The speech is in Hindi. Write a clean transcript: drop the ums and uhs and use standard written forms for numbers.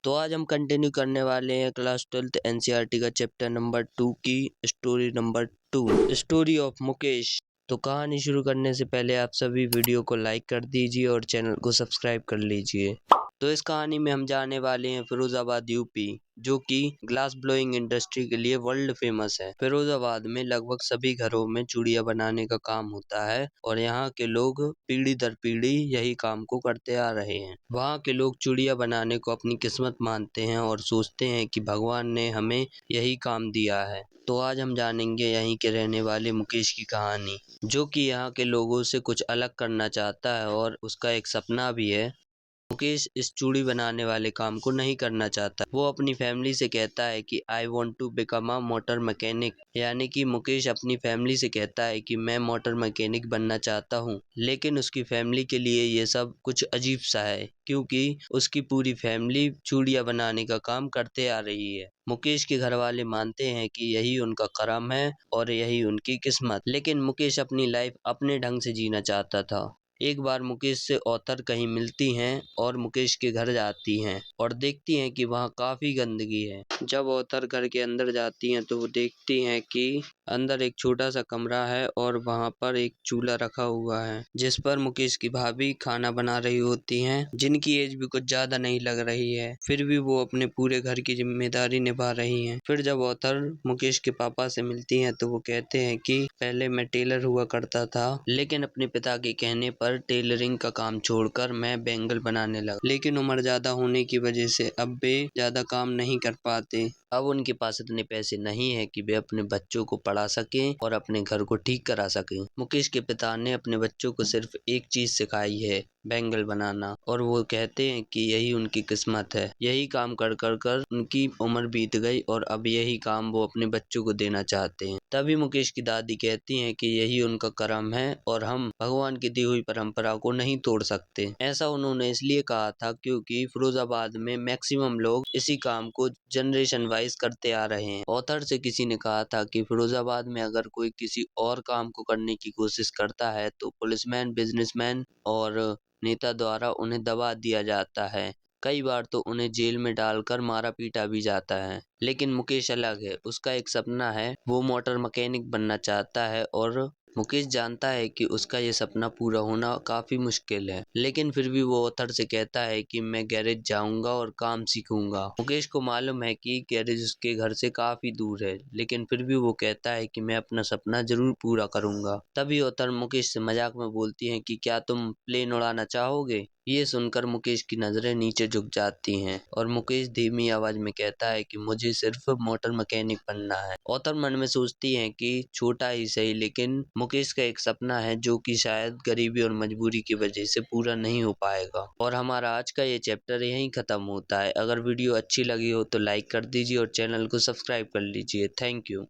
तो आज हम कंटिन्यू करने वाले हैं क्लास 12th एनसीईआरटी का चैप्टर नंबर 2 की story number 2, story of Mukesh. तो कहानी शुरू करने से पहले आप सभी वीडियो को लाइक कर दीजिए और चैनल को सब्सक्राइब कर लीजिए। तो इस कहानी में हम जाने वाले हैं फिरोजाबाद यूपी, जो कि ग्लास ब्लोइंग इंडस्ट्री के लिए वर्ल्ड फेमस है। फिरोजाबाद में लगभग सभी घरों में चूड़ियां बनाने का काम होता है और यहाँ के लोग पीढ़ी दर पीढ़ी यही काम को करते आ रहे हैं। वहाँ के लोग चूड़ियां बनाने को अपनी किस्मत मानते हैं और सोचते हैं कि भगवान ने हमें यही काम दिया है। तो आज हम जानेंगे यहीं के रहने वाले मुकेश की कहानी, जो कि यहाँ के लोगों से कुछ अलग करना चाहता है और उसका एक सपना भी है। मुकेश इस चूड़ी बनाने वाले काम को नहीं करना चाहता। वो अपनी फैमिली से कहता है कि I want to become a motor mechanic, यानी कि मुकेश अपनी फैमिली से कहता है कि मैं मोटर मैकेनिक बनना चाहता हूँ। लेकिन उसकी फैमिली के लिए ये सब कुछ अजीब सा है, क्योंकि उसकी पूरी फैमिली चूड़ियाँ बनाने का काम करते आ रही है। मुकेश के घर वाले मानते हैं कि यही उनका करम है और यही उनकी किस्मत। लेकिन मुकेश अपनी लाइफ अपने ढंग से जीना चाहता था। एक बार मुकेश से ऑथर कहीं मिलती हैं और मुकेश के घर जाती हैं और देखती हैं कि वहाँ काफी गंदगी है। जब ऑथर घर के अंदर जाती हैं तो वो देखती हैं कि अंदर एक छोटा सा कमरा है और वहाँ पर एक चूल्हा रखा हुआ है, जिस पर मुकेश की भाभी खाना बना रही होती हैं, जिनकी एज भी कुछ ज्यादा नहीं लग रही है। फिर भी वो अपने पूरे घर की जिम्मेदारी निभा रही हैं। फिर जब ऑथर मुकेश के पापा से मिलती हैं तो वो कहते हैं कि पहले मैं टेलर हुआ करता था, लेकिन अपने पिता के कहने पर टेलरिंग का काम छोड़कर मैं बैंगल बनाने लगा। लेकिन उम्र ज्यादा होने की वजह से अब वे ज्यादा काम नहीं कर पाते। अब उनके पास इतने पैसे नहीं है कि वे अपने बच्चों को पढ़ा सकें और अपने घर को ठीक करा सकें। मुकेश के पिता ने अपने बच्चों को सिर्फ एक चीज सिखाई है, बैंगल बनाना, और वो कहते हैं कि यही उनकी किस्मत है। यही काम कर कर कर उनकी उम्र बीत गई और अब यही काम वो अपने बच्चों को देना चाहते हैं। तभी मुकेश की दादी कहती हैं कि यही उनका कर्म है और हम भगवान की दी हुई परंपरा को नहीं तोड़ सकते। ऐसा उन्होंने इसलिए कहा था क्योंकि फिरोजाबाद में मैक्सिमम लोग इसी काम को जनरेशन वाइज करते आ रहे हैं। ऑथर से किसी ने कहा था कि फिरोजाबाद में अगर कोई किसी और काम को करने की कोशिश करता है तो पुलिसमैन, बिजनेसमैन और नेता द्वारा उन्हें दबा दिया जाता है। कई बार तो उन्हें जेल में डालकर मारा पीटा भी जाता है। लेकिन मुकेश अलग है, उसका एक सपना है, वो मोटर मैकेनिक बनना चाहता है और मुकेश जानता है कि उसका ये सपना पूरा होना काफी मुश्किल है। लेकिन फिर भी वो ऑथर से कहता है कि मैं गैरेज जाऊंगा और काम सीखूंगा। मुकेश को मालूम है कि गैरेज उसके घर से काफी दूर है, लेकिन फिर भी वो कहता है कि मैं अपना सपना जरूर पूरा करूंगा। तभी ऑथर मुकेश से मजाक में बोलती है कि क्या तुम प्लेन उड़ाना चाहोगे? ये सुनकर मुकेश की नजरें नीचे झुक जाती हैं और मुकेश धीमी आवाज में कहता है कि मुझे सिर्फ मोटर मैकेनिक बनना है। ऑथर मन में सोचती हैं कि छोटा ही सही, लेकिन मुकेश का एक सपना है जो कि शायद गरीबी और मजबूरी की वजह से पूरा नहीं हो पाएगा। और हमारा आज का ये चैप्टर यहीं खत्म होता है। अगर वीडियो अच्छी लगी हो तो लाइक कर दीजिए और चैनल को सब्सक्राइब कर लीजिए। Thank you.